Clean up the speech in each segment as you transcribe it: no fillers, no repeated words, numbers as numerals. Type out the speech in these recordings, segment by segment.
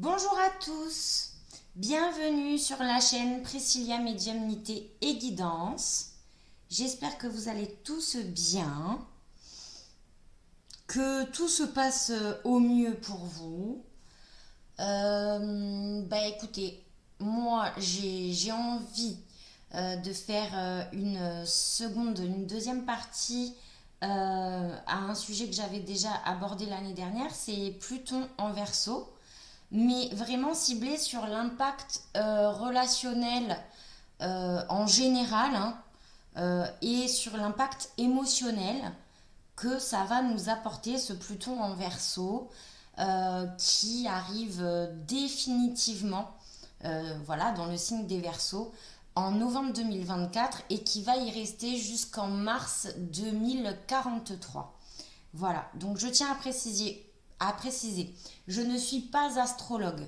Bonjour à tous, bienvenue sur la chaîne Priscilla Médiumnité et Guidance. J'espère que vous allez tous bien, que tout se passe au mieux pour vous. Écoutez, moi j'ai envie de faire une deuxième partie à un sujet que j'avais déjà abordé l'année dernière, c'est Pluton en Verseau, mais vraiment ciblé sur l'impact relationnel en général, hein, et sur l'impact émotionnel que ça va nous apporter ce Pluton en Verseau qui arrive définitivement voilà, dans le signe des Verseaux en novembre 2024 et qui va y rester jusqu'en mars 2043. Voilà, donc je tiens à préciser, je ne suis pas astrologue.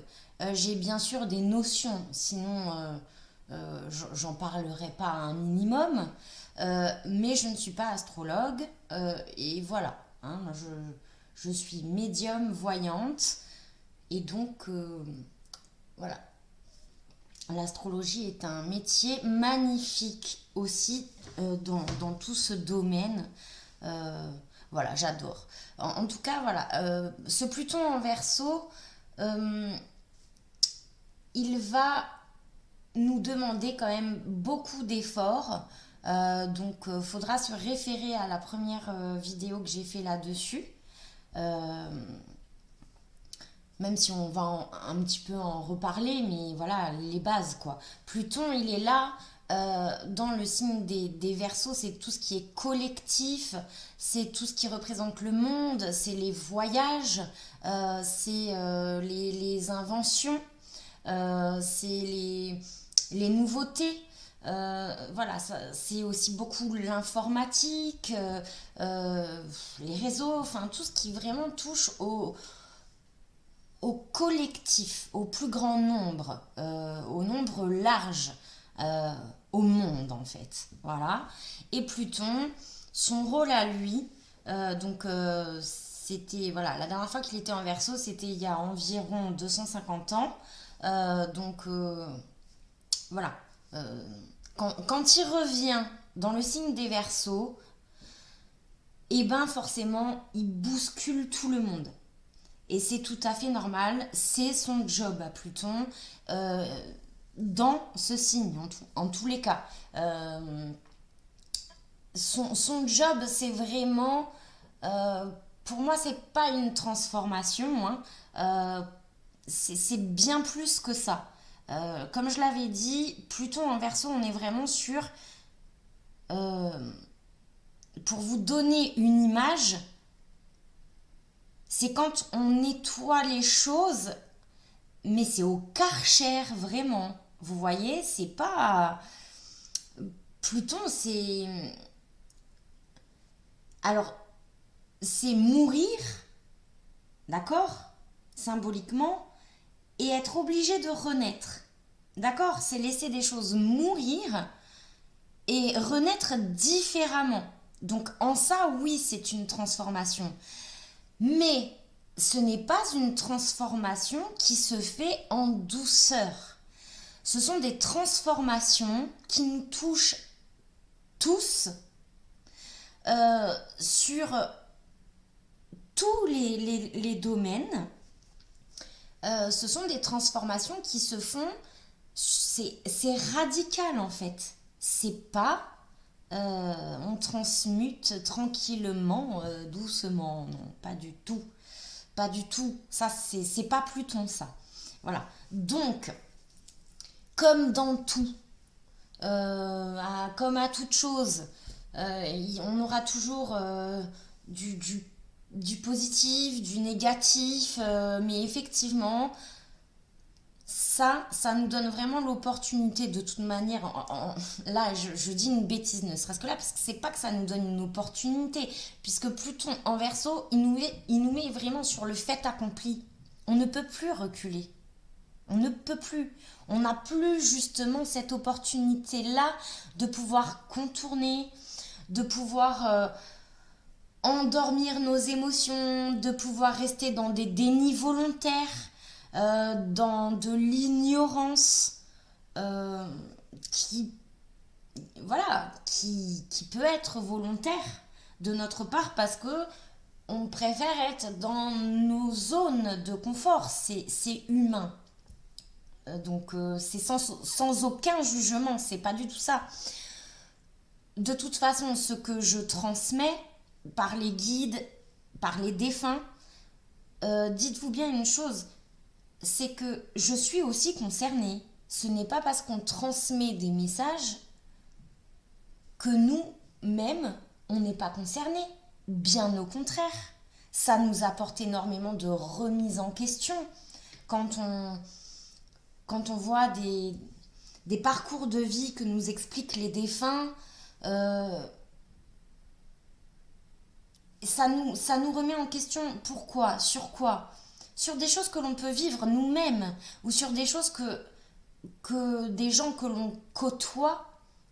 J'ai bien sûr des notions, sinon j'en parlerai pas un minimum. Mais je ne suis pas astrologue. Et voilà, hein, je suis médium voyante. Et donc, voilà, l'astrologie est un métier magnifique aussi dans tout ce domaine. Euh, voilà, j'adore. En tout cas, voilà, ce Pluton en Verseau, euh, il va nous demander quand même beaucoup d'efforts. Donc, faudra se référer à la première vidéo que j'ai fait là-dessus. Euh, Même si on va un petit peu en reparler, mais voilà, les bases, quoi. Pluton, il est là dans le signe des Verseaux, c'est tout ce qui est collectif, c'est tout ce qui représente le monde, c'est les voyages, c'est les inventions, c'est les nouveautés. Voilà, c'est aussi beaucoup l'informatique, les réseaux, enfin tout ce qui vraiment touche au collectif, au plus grand nombre, au nombre large, euh, au monde en fait. Voilà. Et Pluton, son rôle à lui, c'était, voilà, la dernière fois qu'il était en Verseau, c'était il y a environ 250 ans. Voilà. Euh, quand il revient dans le signe des Verseaux, et ben forcément, il bouscule tout le monde. Et c'est tout à fait normal, c'est son job à Pluton euh, dans ce signe, en tous les cas. Son job, c'est vraiment, euh, pour moi, c'est pas une transformation, hein. Euh, c'est bien plus que ça. Comme je l'avais dit, Pluton en Verseau, on est vraiment sur, euh, pour vous donner une image, c'est quand on nettoie les choses, mais c'est au Karcher, vraiment. Vous voyez, c'est pas. Pluton, c'est. Alors, c'est mourir, d'accord? Symboliquement, et être obligé de renaître. D'accord? C'est laisser des choses mourir et renaître différemment. Donc, en ça, oui, c'est une transformation. Mais ce n'est pas une transformation qui se fait en douceur. Ce sont des transformations qui nous touchent tous sur tous les domaines. Ce sont des transformations qui se font, c'est radical en fait. C'est pas on transmute tranquillement, doucement. Non, pas du tout. Pas du tout. Ça, c'est pas Pluton, ça. Voilà. Donc, comme dans tout, comme à toute chose, on aura toujours du, du, du positif, du négatif, mais effectivement, ça nous donne vraiment l'opportunité de toute manière. Là, je dis une bêtise, ne serait-ce que là, parce que c'est pas que ça nous donne une opportunité, puisque Pluton en Verseau, il nous met vraiment sur le fait accompli. On ne peut plus reculer. On ne peut plus. On n'a plus justement cette opportunité-là de pouvoir contourner, de pouvoir endormir nos émotions, de pouvoir rester dans des dénis volontaires. dans de l'ignorance euh, qui, voilà, qui peut être volontaire de notre part parce que on préfère être dans nos zones de confort. C'est humain. Donc c'est sans aucun jugement, c'est pas du tout ça. De toute façon, ce que je transmets par les guides, par les défunts, dites-vous bien une chose, c'est que je suis aussi concernée. Ce n'est pas parce qu'on transmet des messages que nous-mêmes, on n'est pas concernés. Bien au contraire. Ça nous apporte énormément de remise en question. Quand on, quand on voit des parcours de vie que nous expliquent les défunts, euh, ça nous remet en question. Pourquoi? Sur quoi? Sur des choses que l'on peut vivre nous-mêmes ou sur des choses que des gens que l'on côtoie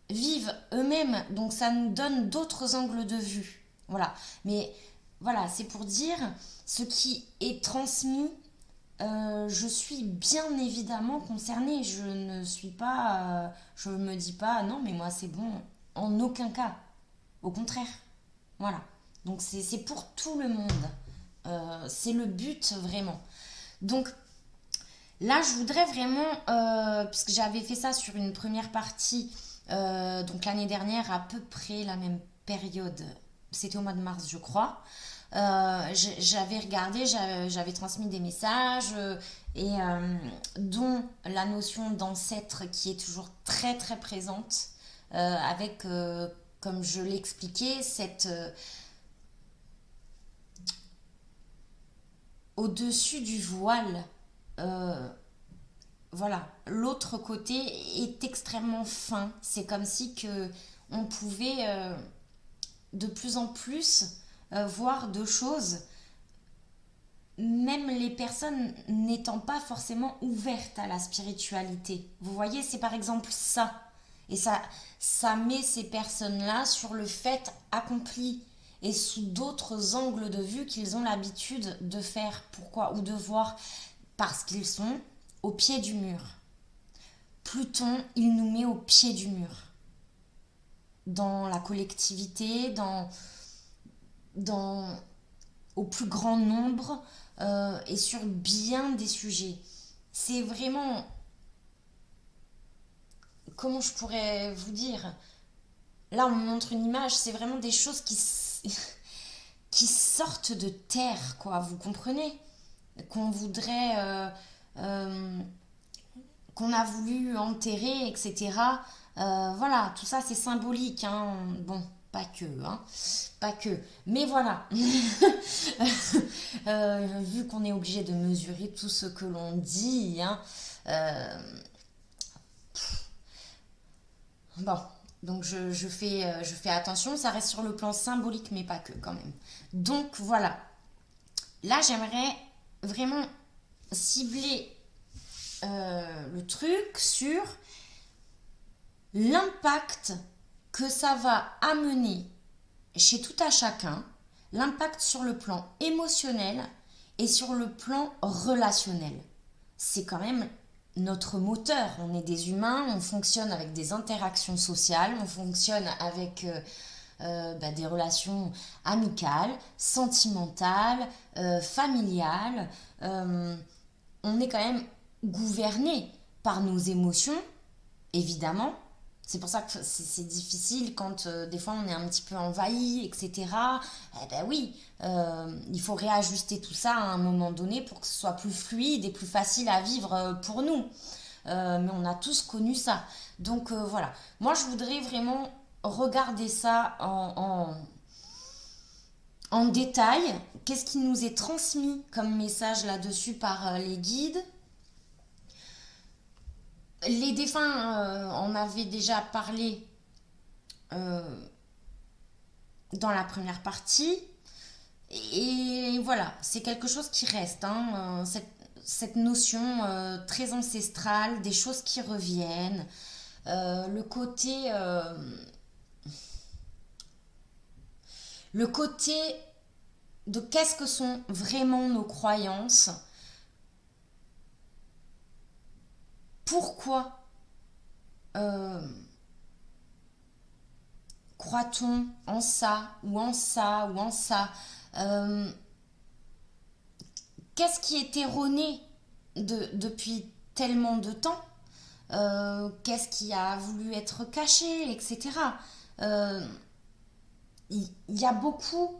vivent eux-mêmes. Donc ça nous donne d'autres angles de vue. Voilà. Mais voilà, c'est pour dire ce qui est transmis. Je suis bien évidemment concernée. Je ne suis pas. Je me dis pas non, mais moi c'est bon. En aucun cas. Au contraire. Voilà. Donc c'est pour tout le monde. C'est le but vraiment. Donc là, je voudrais vraiment, puisque j'avais fait ça sur une première partie, donc l'année dernière, à peu près la même période, c'était au mois de mars, je crois. J'avais regardé, j'avais transmis des messages, dont la notion d'ancêtre qui est toujours très très présente, avec, comme je l'expliquais, cette au-dessus du voile. euh, voilà, l'autre côté est extrêmement fin. C'est comme si que on pouvait de plus en plus voir de choses, même les personnes n'étant pas forcément ouvertes à la spiritualité. Vous voyez, c'est par exemple ça. Et ça met ces personnes-là sur le fait accompli et sous d'autres angles de vue qu'ils ont l'habitude de faire. Pourquoi? Ou de voir. Parce qu'ils sont au pied du mur. Pluton, il nous met au pied du mur. Dans la collectivité, dans au plus grand nombre et sur bien des sujets. C'est vraiment, comment je pourrais vous dire, là on me montre une image, c'est vraiment des choses qui sortent de terre, quoi, vous comprenez? Qu'on voudrait, euh, qu'on a voulu enterrer, etc. Voilà, tout ça c'est symbolique, hein. Bon, pas que, hein, pas que. Mais voilà, vu qu'on est obligé de mesurer tout ce que l'on dit, hein, euh, bon, donc je fais attention, ça reste sur le plan symbolique, mais pas que quand même. Donc voilà, là j'aimerais vraiment cibler le truc sur l'impact que ça va amener chez tout à chacun, l'impact sur le plan émotionnel et sur le plan relationnel. C'est quand même notre moteur. On est des humains, on fonctionne avec des interactions sociales, on fonctionne avec des relations amicales, sentimentales, familiales. Euh, on est quand même gouverné par nos émotions, évidemment. C'est pour ça que c'est difficile quand des fois on est un petit peu envahi, etc. Eh ben oui, il faut réajuster tout ça à un moment donné pour que ce soit plus fluide et plus facile à vivre pour nous. Mais on a tous connu ça. Donc voilà, moi je voudrais vraiment regarder ça en détail. Qu'est-ce qui nous est transmis comme message là-dessus par les guides? Les défunts, on avait déjà parlé euh, dans la première partie. Et voilà, c'est quelque chose qui reste, hein, cette notion très ancestrale, des choses qui reviennent, le côté de qu'est-ce que sont vraiment nos croyances, pourquoi euh, croit-on en ça, ou en ça, ou en ça? Euh, Qu'est-ce qui est erroné depuis tellement de temps? Qu'est-ce qui a voulu être caché, etc. Euh, il y a beaucoup,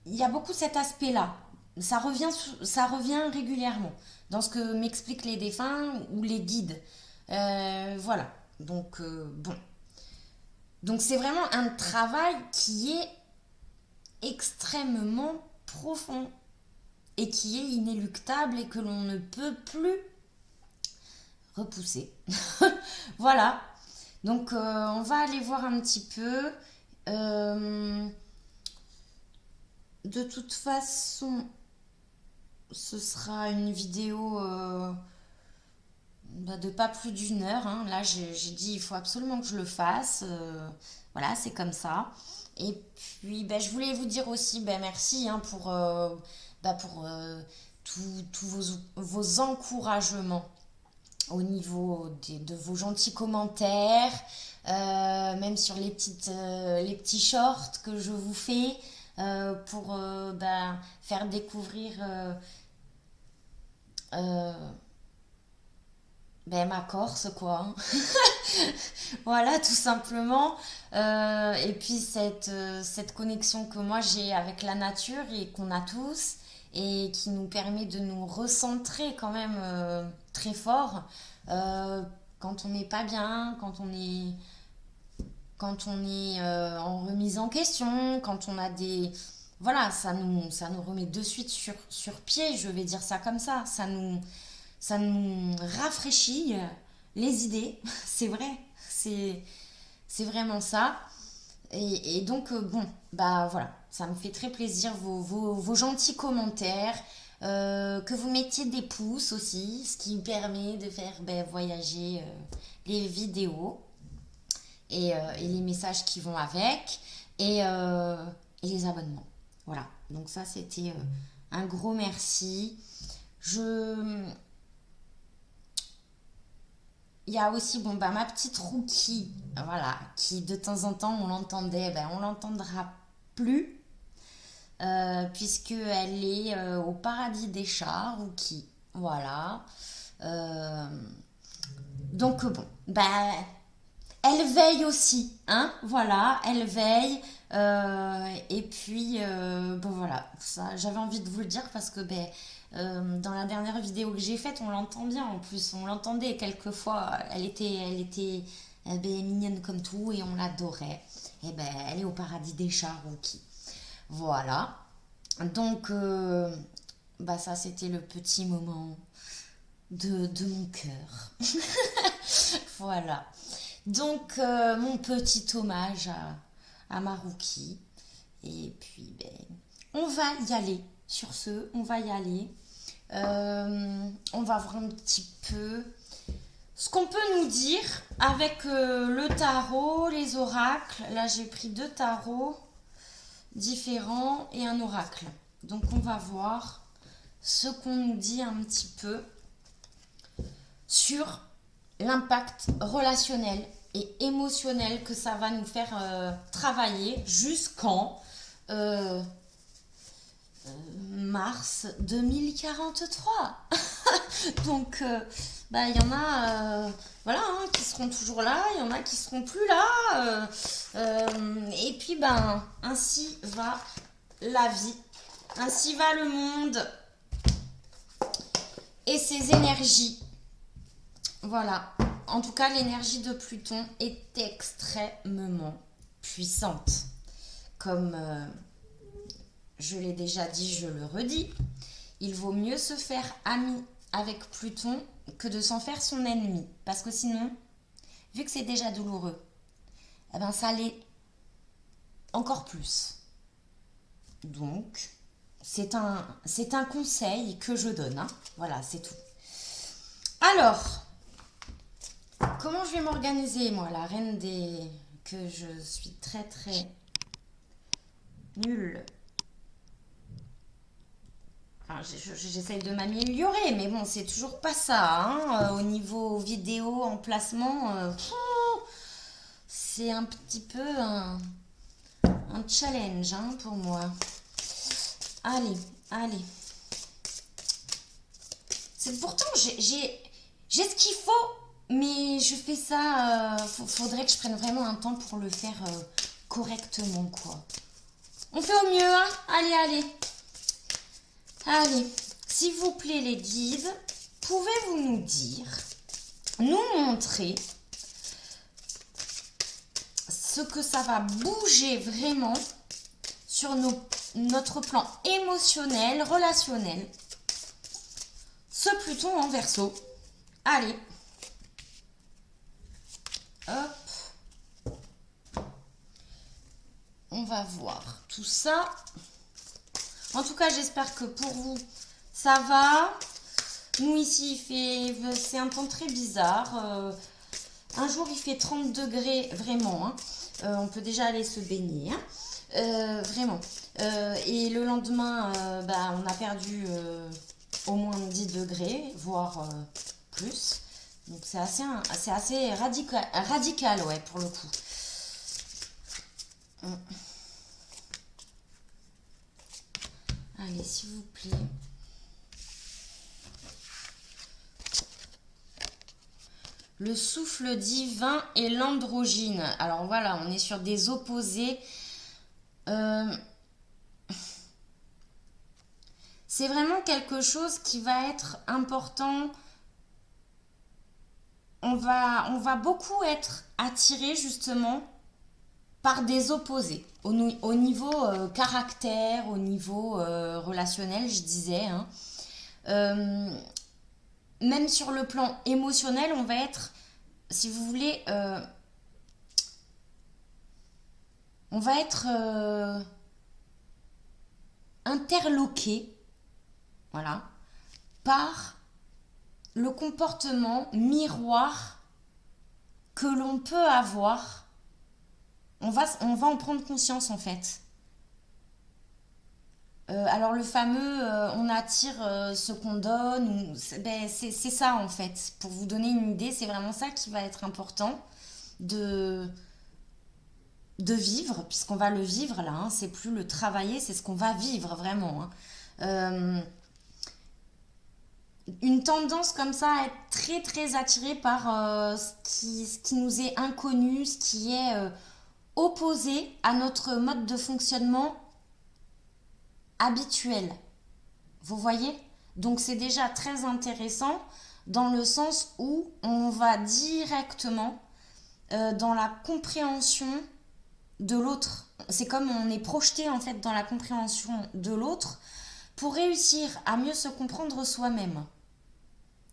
il y a beaucoup cet aspect-là. Ça revient régulièrement dans ce que m'expliquent les défunts ou les guides. Voilà. Donc, bon. Donc, c'est vraiment un travail qui est extrêmement profond et qui est inéluctable et que l'on ne peut plus repousser. Voilà. Donc, on va aller voir un petit peu. Euh, de toute façon, ce sera une vidéo de pas plus d'1 heure, hein. Là, j'ai dit il faut absolument que je le fasse. Voilà, c'est comme ça. Et puis, ben, je voulais vous dire aussi ben, merci hein, pour tous vos encouragements au niveau de vos gentils commentaires, même sur les petits shorts que je vous fais pour ben, faire découvrir euh, ben, ma Corse, quoi, hein. Voilà, tout simplement. Et puis cette connexion que moi j'ai avec la nature et qu'on a tous et qui nous permet de nous recentrer quand même très fort euh, quand on n'est pas bien, quand on est en remise en question, quand on a des... Voilà, ça nous remet de suite sur pied, je vais dire ça comme ça nous rafraîchit les idées, c'est vrai, c'est, c'est vraiment ça. Et donc, bon, bah voilà, ça me fait très plaisir vos gentils commentaires, que vous mettiez des pouces aussi, ce qui me permet de faire ben, voyager les vidéos et les messages qui vont avec et les abonnements. Voilà, donc ça c'était un gros merci. Je, il y a aussi bon, bah, ma petite Rookie, voilà, qui de temps en temps on l'entendait, ben, on l'entendra plus, puisqu'elle est au paradis des chats, Rookie. Voilà. Euh, donc bon, bah, elle veille aussi, hein, voilà, elle veille. Et puis, bon voilà, ça, j'avais envie de vous le dire parce que ben, dans la dernière vidéo que j'ai faite, on l'entend bien en plus, on l'entendait quelquefois, elle était ben, mignonne comme tout et on l'adorait. Et ben, elle est au paradis des chats, Rookie. Voilà. Donc, bah ça c'était le petit moment de mon cœur. Voilà. Donc, mon petit hommage à Marouki. Et puis, ben, on va y aller. Sur ce, on va y aller. On va voir un petit peu ce qu'on peut nous dire avec le tarot, les oracles. Là, j'ai pris 2 tarots différents et un oracle. Donc, on va voir ce qu'on nous dit un petit peu sur l'impact relationnel et émotionnel que ça va nous faire travailler jusqu'en euh, mars 2043. Donc, bah, il y en a voilà, hein, qui seront toujours là, il y en a qui seront plus là. Et puis, ben, ainsi va la vie, ainsi va le monde et ses énergies. Voilà. En tout cas, l'énergie de Pluton est extrêmement puissante. Comme je l'ai déjà dit, je le redis, il vaut mieux se faire ami avec Pluton que de s'en faire son ennemi. Parce que sinon, vu que c'est déjà douloureux, eh ben ça l'est encore plus. Donc, c'est un conseil que je donne, hein. Voilà, c'est tout. Alors, comment je vais m'organiser, moi, la reine des... que je suis très très nulle Enfin, j'essaye de m'améliorer, mais bon, c'est toujours pas ça, hein. Au niveau vidéo, emplacement, c'est un petit peu un challenge, hein, pour moi. Allez, allez. Pourtant, j'ai ce qu'il faut, mais je fais ça. Faudrait que je prenne vraiment un temps pour le faire correctement, quoi. On fait au mieux, hein. Allez, allez. Allez, s'il vous plaît, les guides, pouvez-vous nous dire, nous montrer ce que ça va bouger vraiment sur notre plan émotionnel, relationnel, ce Pluton en Verseau. Allez, hop, on va voir tout ça. En tout cas, j'espère que pour vous, ça va. Nous, ici, c'est un temps très bizarre. Un jour, il fait 30 degrés, vraiment. Hein. On peut déjà aller se baigner. Hein. Vraiment. Et le lendemain, on a perdu au moins 10 degrés, voire plus. Donc, c'est assez radical, ouais, pour le coup. Allez, s'il vous plaît. Le souffle divin et l'androgyne. Alors voilà, on est sur des opposés. C'est vraiment quelque chose qui va être important. On va beaucoup être attiré justement par des opposés. Au niveau caractère, au niveau relationnel, je disais. Hein. Même sur le plan émotionnel, on va être, si vous voulez, on va être interloqué, voilà, par le comportement miroir que l'on peut avoir. On va en prendre conscience en fait. Alors le fameux on attire ce qu'on donne, c'est ça en fait. Pour vous donner une idée, c'est vraiment ça qui va être important de, de vivre, puisqu'on va le vivre là, hein, c'est plus le travailler, c'est ce qu'on va vivre vraiment. Hein. Une tendance comme ça à être très très attiré par ce qui nous est inconnu, ce qui est opposé à notre mode de fonctionnement habituel. Vous voyez? Donc c'est déjà très intéressant dans le sens où on va directement dans la compréhension de l'autre. C'est comme on est projeté en fait dans la compréhension de l'autre pour réussir à mieux se comprendre soi-même.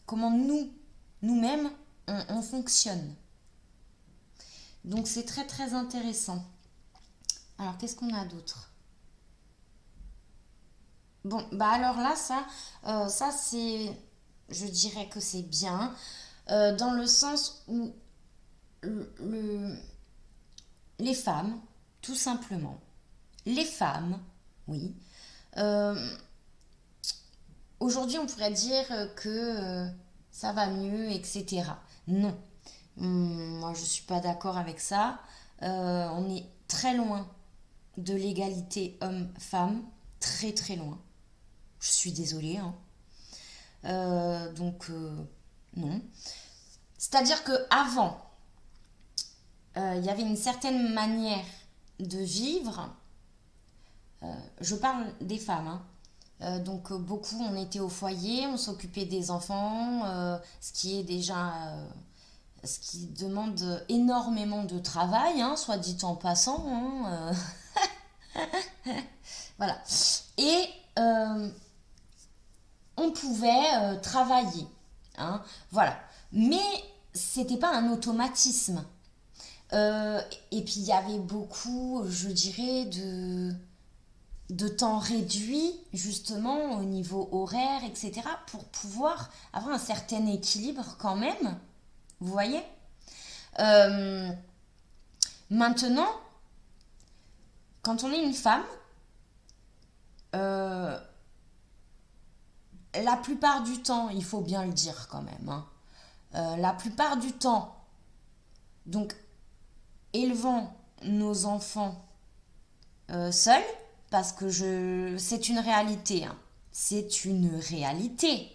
Comment nous-mêmes, on fonctionne. Donc c'est très très intéressant. Alors qu'est-ce qu'on a d'autre? Bon, bah alors là, ça c'est, je dirais que c'est bien, dans le sens où le, les femmes, tout simplement, les femmes, oui, euh, aujourd'hui on pourrait dire que ça va mieux, etc. Non, moi je suis pas d'accord avec ça. On est très loin de l'égalité homme-femme, très très loin. Je suis désolée, hein. Donc, non. C'est-à-dire que avant, il y avait une certaine manière de vivre. Je parle des femmes, hein. Donc, beaucoup, on était au foyer, on s'occupait des enfants, ce qui est déjà. Ce qui demande énormément de travail, hein, soit dit en passant. Hein, voilà. Et on pouvait travailler. Hein, voilà. Mais c'était pas un automatisme. Et puis il y avait beaucoup, je dirais, de temps réduit, justement, au niveau horaire, etc., pour pouvoir avoir un certain équilibre quand même. Vous voyez? Euh, Maintenant, quand on est une femme, euh, la plupart du temps, il faut bien le dire quand même, hein, la plupart du temps, donc élevant nos enfants seuls, parce que c'est une réalité, hein, c'est une réalité.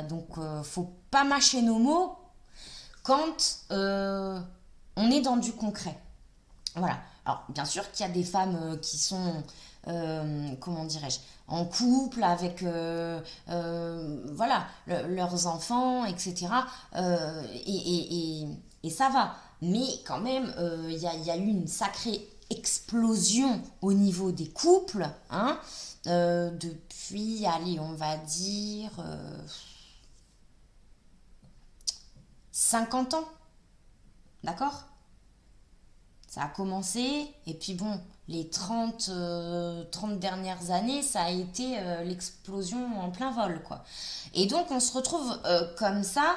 Donc, faut pas mâcher nos mots quand on est dans du concret. Voilà. Alors, bien sûr qu'il y a des femmes qui sont, comment dirais-je, en couple avec, voilà, leurs enfants, etc. Et ça va. Mais quand même, il y a eu une sacrée explosion au niveau des couples, hein, depuis, allez, on va dire 50 ans, d'accord? Ça a commencé, et puis bon, les 30 dernières années, ça a été l'explosion en plein vol, quoi. Et donc, on se retrouve comme ça,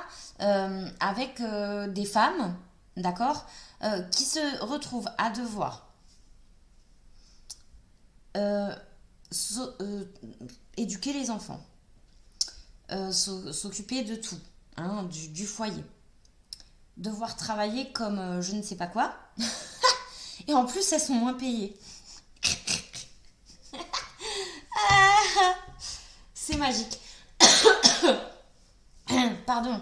avec des femmes, d'accord, qui se retrouvent à devoir euh, so- euh, éduquer les enfants, s'occuper de tout, hein, du foyer, devoir travailler comme je ne sais pas quoi, et en plus, elles sont moins payées. C'est magique. Pardon.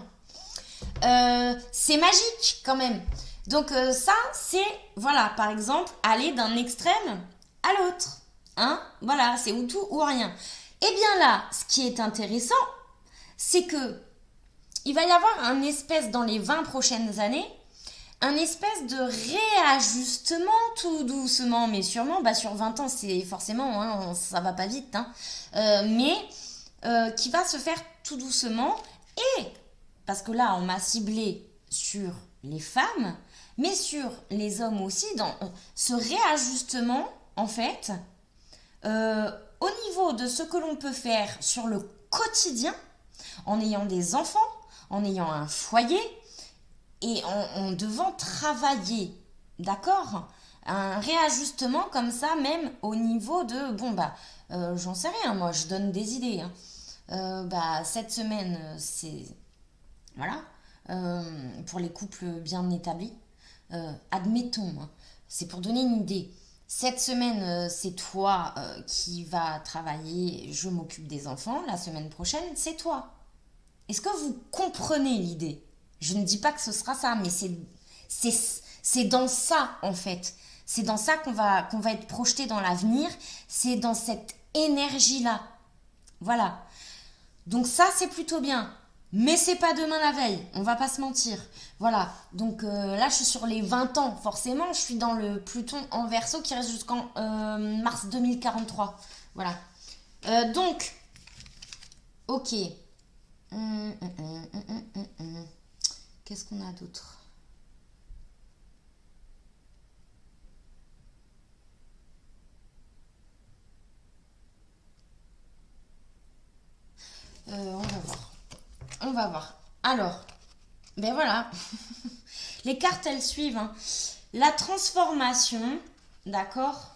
C'est magique quand même. Donc ça, c'est, voilà, par exemple, aller d'un extrême à l'autre. Hein? Voilà, c'est ou tout ou rien. Et bien là, ce qui est intéressant, c'est que il va y avoir un espèce dans les 20 prochaines années, un espèce de réajustement tout doucement, mais sûrement, bah sur 20 ans, c'est forcément, hein, ça va pas vite, hein, mais qui va se faire tout doucement. Et parce que là, on m'a ciblé sur les femmes, mais sur les hommes aussi, dans ce réajustement, en fait, au niveau de ce que l'on peut faire sur le quotidien, en ayant des enfants, en ayant un foyer et en devant travailler, d'accord? Un réajustement comme ça, même au niveau de, bon bah, j'en sais rien, moi je donne des idées, hein. Bah, cette semaine, c'est voilà, pour les couples bien établis. Admettons, hein, c'est pour donner une idée. Cette semaine, c'est toi qui vas travailler, je m'occupe des enfants. La semaine prochaine, c'est toi. Est-ce que vous comprenez l'idée? Je ne dis pas que ce sera ça, mais c'est, c'est dans ça, en fait. C'est dans ça qu'on va être projeté dans l'avenir. C'est dans cette énergie-là. Voilà. Donc ça, c'est plutôt bien. Mais c'est pas demain la veille, on va pas se mentir. Voilà, donc là je suis sur les 20 ans, forcément, je suis dans le Pluton en Verseau qui reste jusqu'en mars 2043. Voilà. Donc, ok. Qu'est-ce qu'on a d'autre? On va voir. On va voir. Alors, ben voilà. Les cartes, elles suivent, hein. La transformation, d'accord,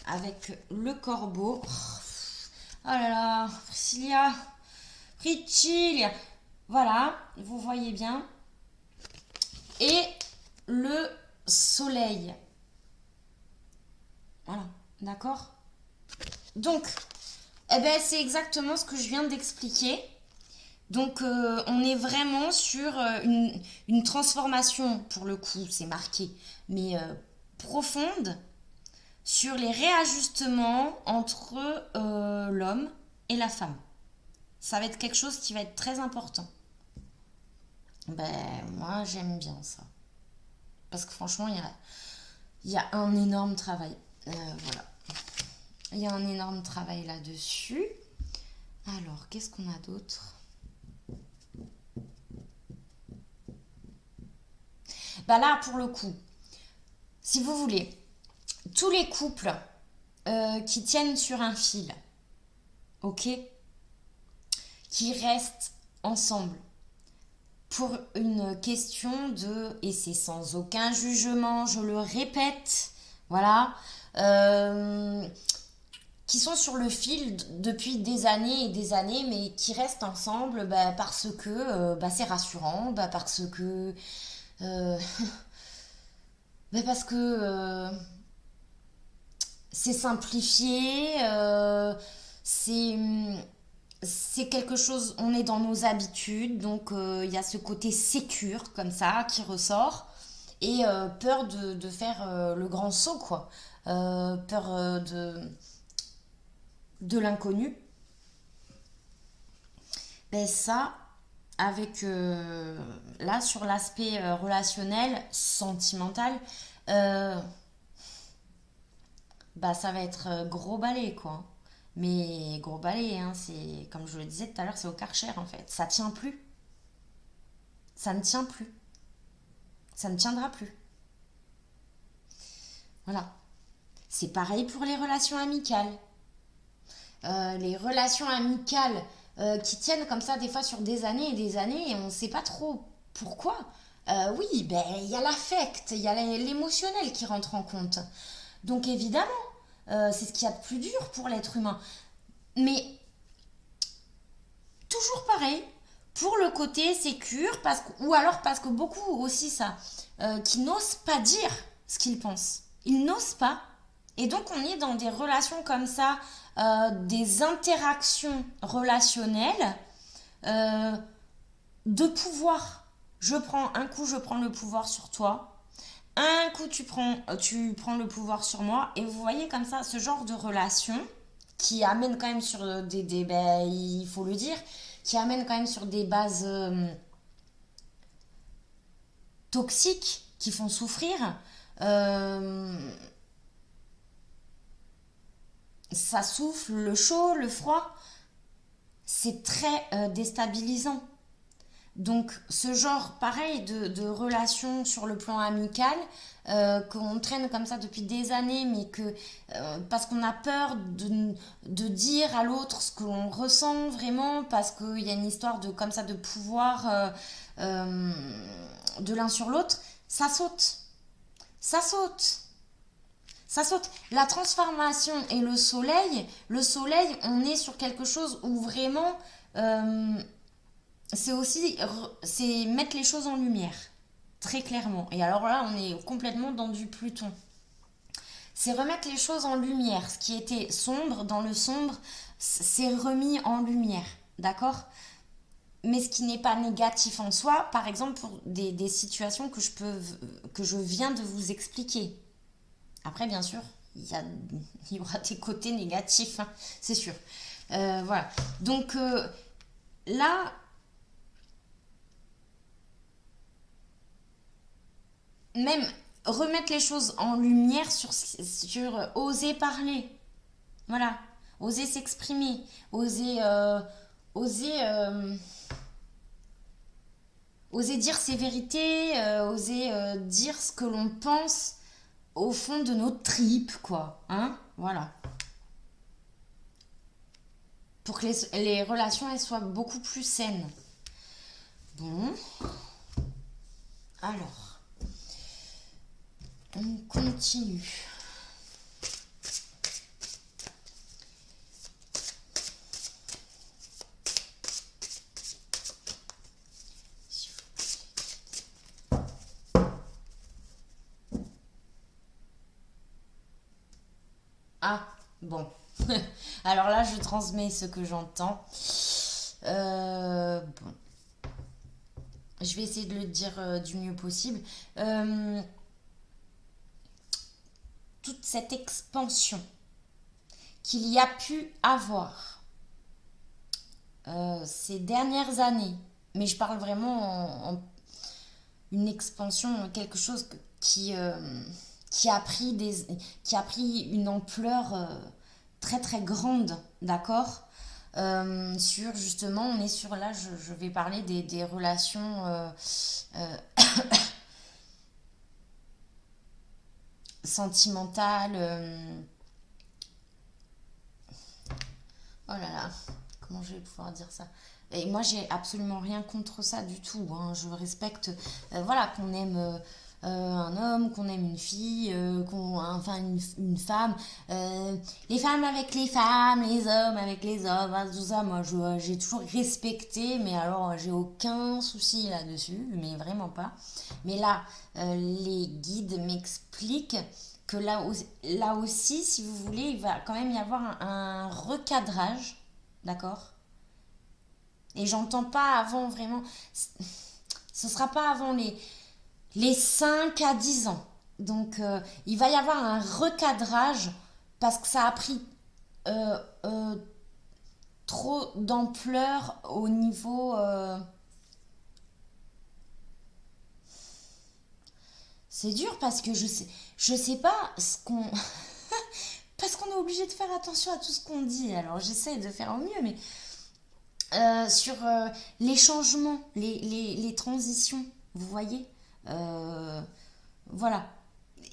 avec le corbeau. Oh là là, Priscilla, Priscilla. Voilà, vous voyez bien. Et le soleil. Voilà, d'accord. Donc, eh ben, c'est exactement ce que je viens d'expliquer. Donc, on est vraiment sur une transformation, pour le coup, c'est marqué, mais profonde, sur les réajustements entre l'homme et la femme. Ça va être quelque chose qui va être très important. Ben, moi, j'aime bien ça. Parce que franchement, il y a un énorme travail. Voilà. Il y a un énorme travail là-dessus. Alors, qu'est-ce qu'on a d'autre? Bah là, pour le coup, si vous voulez, tous les couples qui tiennent sur un fil, ok, qui restent ensemble pour une question de, et c'est sans aucun jugement, je le répète, voilà, qui sont sur le fil depuis des années et des années, mais qui restent ensemble bah, parce que bah, c'est rassurant, bah, euh, parce que c'est simplifié, c'est c'est quelque chose, on est dans nos habitudes, donc il y a ce côté sécure comme ça qui ressort et peur de faire le grand saut quoi. Peur de l'inconnu. Ben ça, avec là sur l'aspect relationnel, sentimental, euh, bah ça va être gros balai quoi. Mais gros balai, hein, c'est comme je le disais tout à l'heure, c'est au Karcher en fait. Ça tient plus, ça ne tient plus, ça ne tiendra plus. Voilà. C'est pareil pour les relations amicales. Les relations amicales qui tiennent comme ça des fois sur des années et des années et on ne sait pas trop pourquoi. Oui, ben il y a l'affect, il y a l'émotionnel qui rentre en compte. Donc évidemment, c'est ce qu'il y a de plus dur pour l'être humain. Mais toujours pareil, pour le côté sécure, ou alors parce que beaucoup aussi ça, qui n'osent pas dire ce qu'ils pensent. Ils n'osent pas. Et donc on est dans des relations comme ça, des interactions relationnelles euh, de pouvoir. Je prends un coup, je prends le pouvoir sur toi. Un coup, tu prends le pouvoir sur moi. Et vous voyez comme ça, ce genre de relation qui amène quand même sur ben, il faut le dire, qui amène quand même sur des bases toxiques qui font souffrir. Euh, Ça souffle, le chaud, le froid, c'est très déstabilisant. Donc ce genre pareil de relation sur le plan amical qu'on traîne comme ça depuis des années mais que parce qu'on a peur de dire à l'autre ce que l'on ressent vraiment parce qu'il y a une histoire de comme ça de pouvoir euh, de l'un sur l'autre, ça saute, ça saute, ça saute. La transformation et le soleil, on est sur quelque chose où vraiment euh, c'est aussi c'est mettre les choses en lumière, très clairement. Et alors là, on est complètement dans du Pluton. C'est remettre les choses en lumière. Ce qui était sombre, dans le sombre, c'est remis en lumière. D'accord? Mais ce qui n'est pas négatif en soi, par exemple pour des situations que je viens de vous expliquer. Après, bien sûr, il y aura des côtés négatifs, hein, c'est sûr. Voilà. Donc là, même remettre les choses en lumière sur oser parler. Voilà. Oser s'exprimer. Oser, oser dire ses vérités. Oser dire ce que l'on pense au fond de nos tripes, quoi. Hein? Voilà. Pour que les relations elles soient beaucoup plus saines. Bon. Alors, on continue. Ah, bon. Alors là, je transmets ce que j'entends. Bon, je vais essayer de le dire du mieux possible. Euh, Toute cette expansion qu'il y a pu avoir ces dernières années, mais je parle vraiment en une expansion, quelque chose qui a pris qui a pris une ampleur très très grande, d'accord. Sur justement, on est sur là, je vais parler des relations euh, sentimentales. Oh là là, comment je vais pouvoir dire ça? Et moi, j'ai absolument rien contre ça du tout, hein. Je respecte, voilà, qu'on aime. un homme, qu'on aime une fille, enfin une femme, les femmes avec les femmes, les hommes avec les hommes, hein, tout ça, moi j'ai toujours respecté, mais alors j'ai aucun souci là-dessus, mais vraiment pas. Mais là, les guides m'expliquent que là aussi, si vous voulez, il va quand même y avoir un recadrage, d'accord? Et j'entends pas avant vraiment, ce sera pas avant les 5 à 10 ans. Donc il va y avoir un recadrage parce que ça a pris euh, euh, trop d'ampleur au niveau... c'est dur parce que je sais pas ce qu'on... parce qu'on est obligé de faire attention à tout ce qu'on dit. Alors j'essaie de faire au mieux, mais sur les changements, les transitions, vous voyez. Euh, voilà.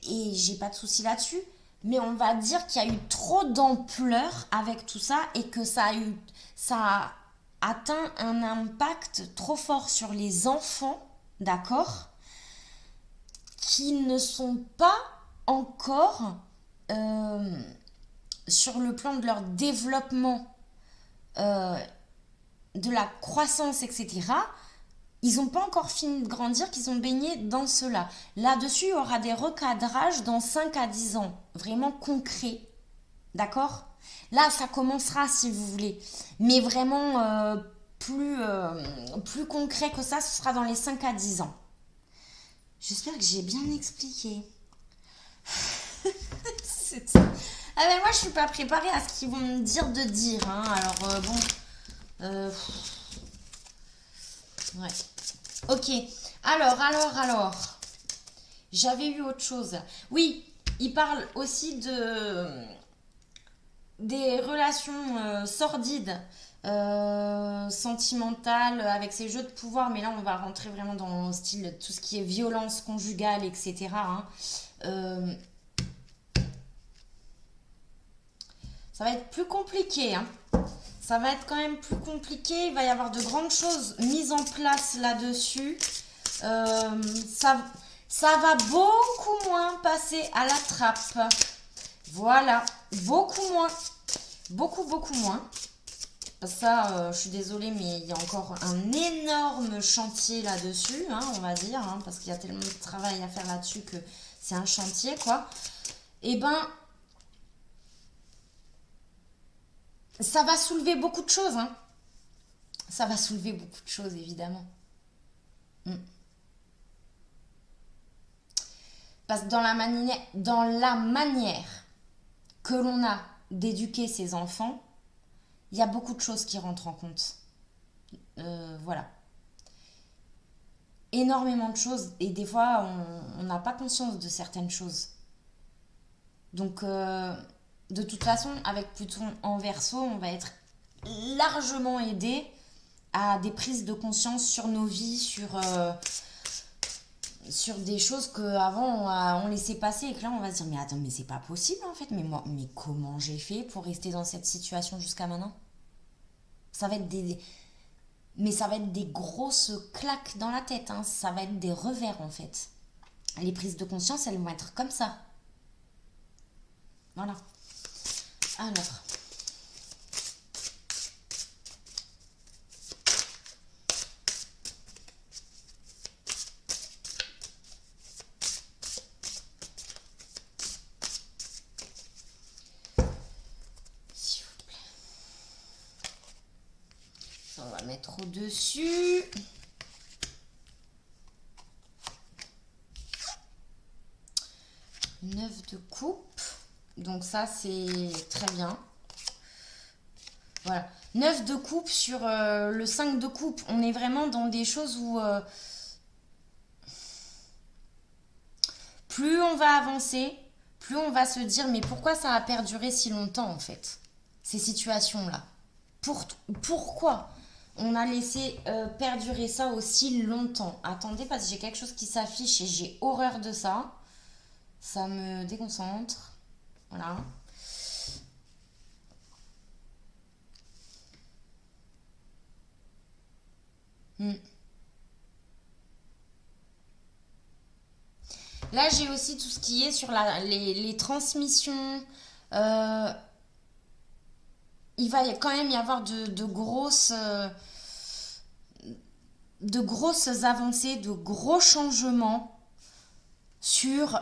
Et j'ai pas de souci là-dessus. Mais on va dire qu'il y a eu trop d'ampleur avec tout ça et que ça a atteint un impact trop fort sur les enfants, d'accord, qui ne sont pas encore euh, sur le plan de leur développement, euh, de la croissance, etc. Ils n'ont pas encore fini de grandir, qu'ils ont baigné dans cela. Là-dessus, il y aura des recadrages dans 5 à 10 ans, vraiment concrets. D'accord? Là, ça commencera si vous voulez. Mais vraiment plus concret que ça, ce sera dans les 5 à 10 ans. J'espère que j'ai bien expliqué. Ah ben moi, je suis pas préparée à ce qu'ils vont me dire de dire. Hein. Alors bon... euh, ouais. Ok. Alors. J'avais eu autre chose. Oui, il parle aussi des relations sordides, sentimentales, avec ces jeux de pouvoir, mais là on va rentrer vraiment dans le style tout ce qui est violence conjugale, etc. Hein. Euh, ça va être plus compliqué. Hein. Ça va être quand même plus compliqué. Il va y avoir de grandes choses mises en place là-dessus. Euh, ça, ça va beaucoup moins passer à la trappe. Voilà, beaucoup moins. Beaucoup moins. Ça, je suis désolée, mais il y a encore un énorme chantier là-dessus, hein, on va dire, hein, parce qu'il y a tellement de travail à faire là-dessus que c'est un chantier, quoi. Et ben, ça va soulever beaucoup de choses, hein. Ça va soulever beaucoup de choses, évidemment. Mm. Parce que dans la manière que l'on a d'éduquer ses enfants, il y a beaucoup de choses qui rentrent en compte. Voilà. Énormément de choses. Et des fois, on n'a pas conscience de certaines choses. Donc, de toute façon, avec Pluton en verso, on va être largement aidé à des prises de conscience sur nos vies, sur des choses qu'avant on laissait passer et que là on va se dire mais attends mais c'est pas possible en fait, mais moi mais comment j'ai fait pour rester dans cette situation jusqu'à maintenant. Ça va être mais ça va être des grosses claques dans la tête, hein. Ça va être des revers en fait. Les prises de conscience elles vont être comme ça. Voilà. Alors, s'il vous plaît, ça, on va mettre au-dessus. Neuf de coupe. Donc ça, c'est très bien. Voilà. 9 de coupe sur le 5 de coupe. On est vraiment dans des choses où plus on va avancer, plus on va se dire mais pourquoi ça a perduré si longtemps en fait, ces situations-là. Pour, pourquoi on a laissé perdurer ça aussi longtemps. Attendez, parce que j'ai quelque chose qui s'affiche et j'ai horreur de ça. Ça me déconcentre. Voilà. Hmm. Là, j'ai aussi tout ce qui est sur les transmissions. Euh, il va quand même y avoir de grosses avancées, de gros changements sur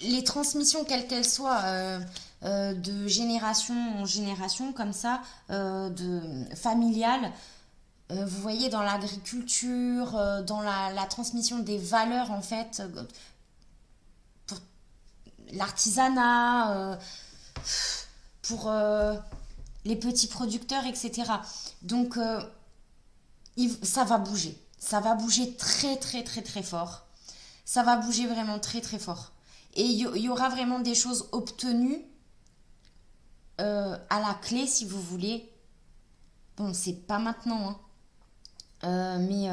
les transmissions, quelles qu'elles soient, de génération en génération, comme ça, familiales. Vous voyez, dans l'agriculture, dans la transmission des valeurs, en fait, pour l'artisanat, pour les petits producteurs, etc. Donc, ça va bouger. Ça va bouger très, très, très, très fort. Ça va bouger vraiment très, très fort. Et il y aura vraiment des choses obtenues à la clé, si vous voulez. Bon, c'est pas maintenant, hein. Mais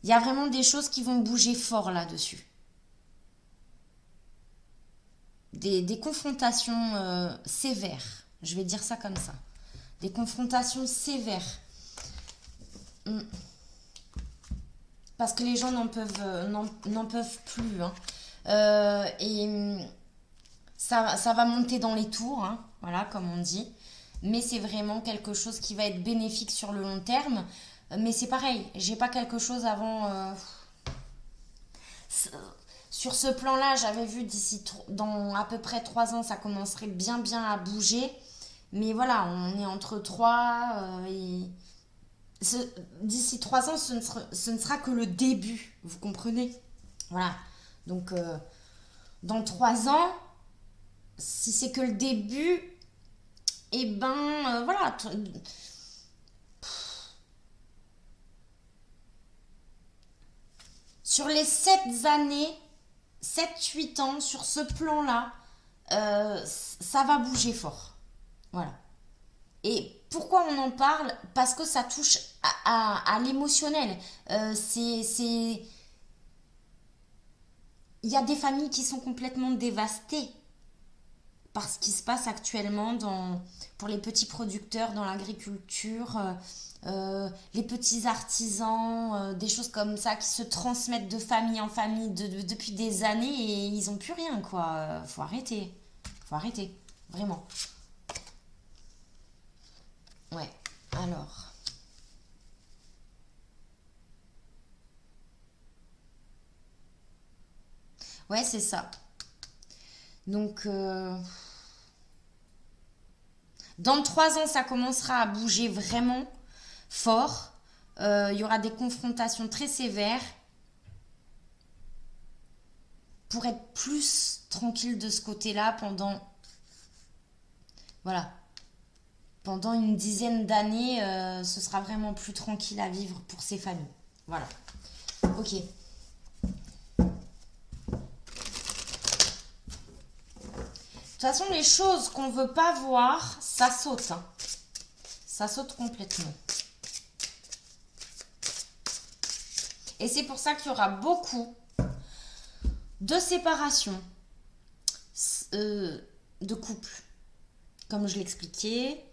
il y a vraiment des choses qui vont bouger fort là-dessus. Des confrontations sévères. Je vais dire ça comme ça. Des confrontations sévères. Mm. Parce que les gens n'en peuvent plus, hein. Et ça va monter dans les tours, hein, voilà, comme on dit. Mais c'est vraiment quelque chose qui va être bénéfique sur le long terme. Mais c'est pareil, j'ai pas quelque chose avant. Sur ce plan-là, j'avais vu dans à peu près 3 ans, ça commencerait bien bien à bouger. Mais voilà, on est entre 3 et d'ici 3 ans, ce ne sera que le début, vous comprenez? Voilà. Donc, dans 3 ans, si c'est que le début, et ben voilà. Sur les 7 années, 7 8 ans, sur ce plan-là, ça va bouger fort. Voilà. Et pourquoi on en parle? Parce que ça touche à l'émotionnel. C'est, il y a des familles qui sont complètement dévastées par ce qui se passe actuellement pour les petits producteurs dans l'agriculture, les petits artisans, des choses comme ça qui se transmettent de famille en famille depuis des années et ils n'ont plus rien, quoi. Faut arrêter. Faut arrêter. Vraiment. Ouais. Alors. Ouais, c'est ça. Donc, dans 3 ans, ça commencera à bouger vraiment fort. Il y aura des confrontations très sévères pour être plus tranquille de ce côté-là voilà, pendant une dizaine d'années, ce sera vraiment plus tranquille à vivre pour ces familles. Voilà. Ok. De toute façon, les choses qu'on veut pas voir, ça saute, hein. Ça saute complètement. Et c'est pour ça qu'il y aura beaucoup de séparations de couples, comme je l'expliquais,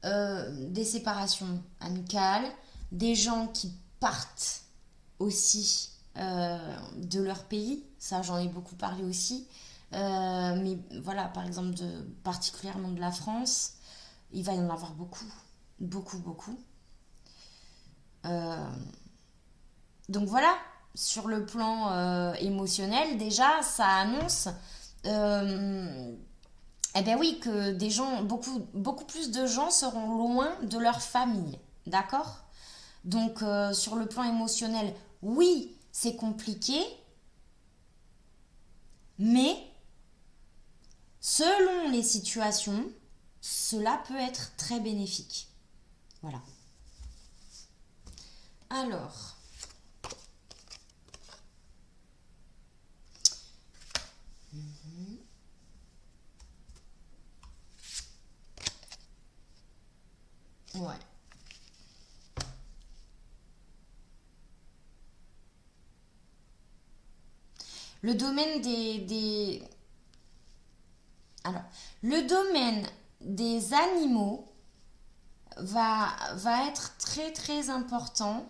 des séparations amicales, des gens qui partent aussi de leur pays, ça j'en ai beaucoup parlé aussi. Mais voilà, par exemple, particulièrement de la France, il va y en avoir beaucoup, beaucoup, beaucoup. Euh, donc voilà, sur le plan émotionnel, déjà, ça annonce, euh, eh ben oui, que des gens, beaucoup, beaucoup plus de gens seront loin de leur famille, d'accord? Donc sur le plan émotionnel, oui, c'est compliqué, mais selon les situations, cela peut être très bénéfique. Voilà. Alors, ouais. Le domaine alors, le domaine des animaux va être très très important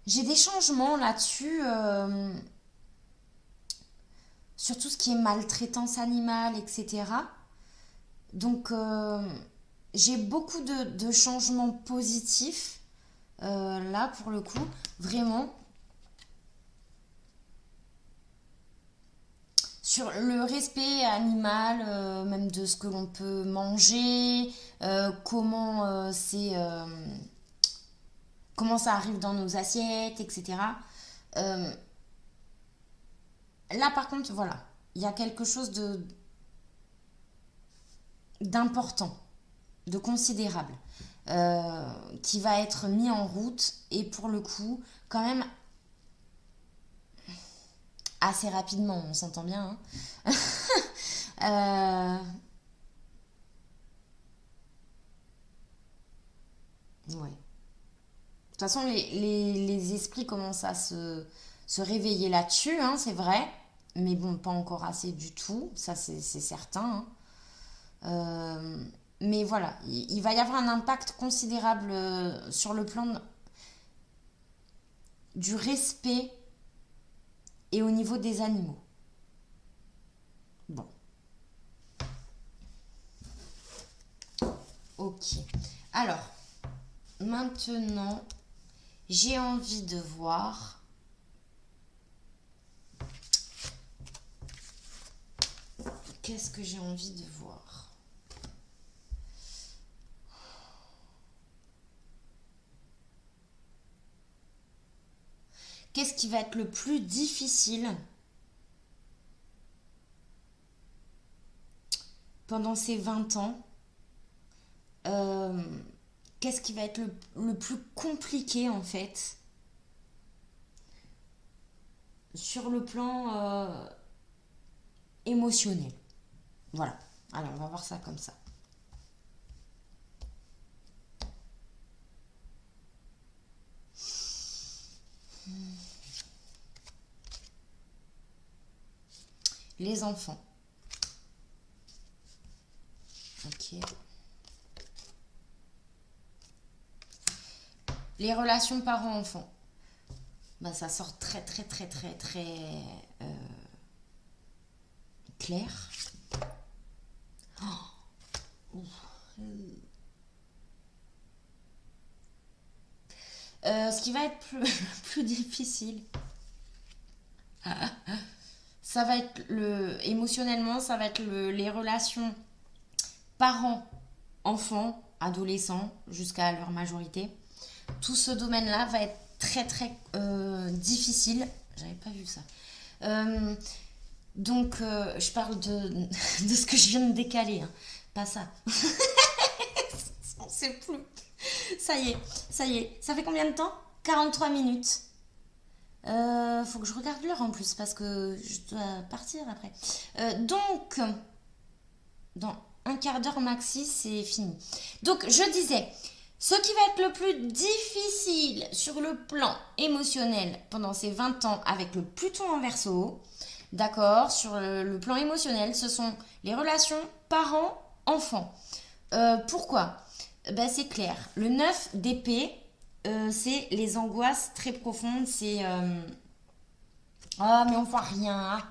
J'ai des changements là-dessus, sur tout ce qui est maltraitance animale, etc. Donc, j'ai beaucoup de changements positifs, là, pour le coup, vraiment. Sur le respect animal, même de ce que l'on peut manger, comment comment ça arrive dans nos assiettes, etc. Euh, Là, par contre, voilà, il y a quelque chose de d'important, de considérable, qui va être mis en route et pour le coup, quand même assez rapidement, on s'entend bien. Hein. Ouais. De toute façon, les esprits commencent à se réveiller là-dessus, hein, c'est vrai. Mais bon, pas encore assez du tout, ça c'est certain. Hein. Mais voilà, il va y avoir un impact considérable sur le plan du respect et au niveau des animaux. Bon, ok. Alors, maintenant, j'ai envie de voir. Qu'est-ce que j'ai envie de voir? Qu'est-ce qui va être le plus difficile pendant ces 20 ans? Euh, Qu'est-ce qui va être le plus compliqué en fait sur le plan émotionnel? Voilà. Alors, on va voir ça comme ça. Les enfants. Ok. Les relations parents-enfants. Ben, ça sort très très très très très euh, clair. Ce qui va être plus difficile, ça va être émotionnellement, ça va être les relations parents-enfants, adolescents, jusqu'à leur majorité. Tout ce domaine-là va être très très difficile. J'avais pas vu ça. Euh, donc, je parle de ce que je viens de décaler, hein. Pas ça. On sait plus. Ça y est, ça y est. Ça fait combien de temps? 43 minutes. Faut que je regarde l'heure en plus parce que je dois partir après. Donc, dans un quart d'heure maxi, c'est fini. Donc, je disais, ce qui va être le plus difficile sur le plan émotionnel pendant ces 20 ans avec le Pluton en Verseau, d'accord, sur le plan émotionnel, ce sont les relations parents-enfants. Pourquoi? Ben, c'est clair. Le 9 d'épée, c'est les angoisses très profondes. C'est. Ah, mais on voit rien. Ah.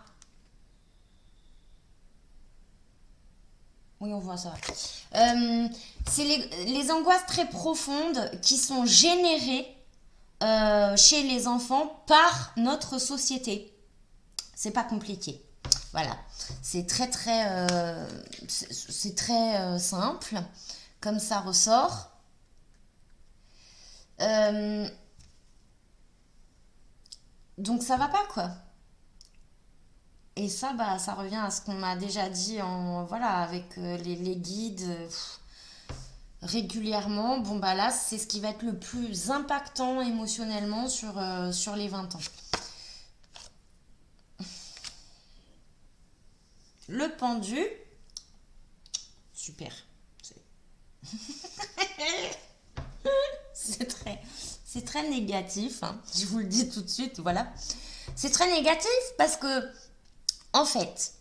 Oui, on voit ça. C'est les angoisses très profondes qui sont générées chez les enfants par notre société. C'est pas compliqué. Voilà. C'est très très c'est très simple comme ça ressort. Euh, donc ça va pas quoi. Et ça bah ça revient à ce qu'on m'a déjà dit en voilà avec les guides régulièrement. Bon bah là c'est ce qui va être le plus impactant émotionnellement sur les 20 ans. Le pendu, super. C'est c'est très, c'est très négatif, hein. Je vous le dis tout de suite, voilà. C'est très négatif parce que, en fait,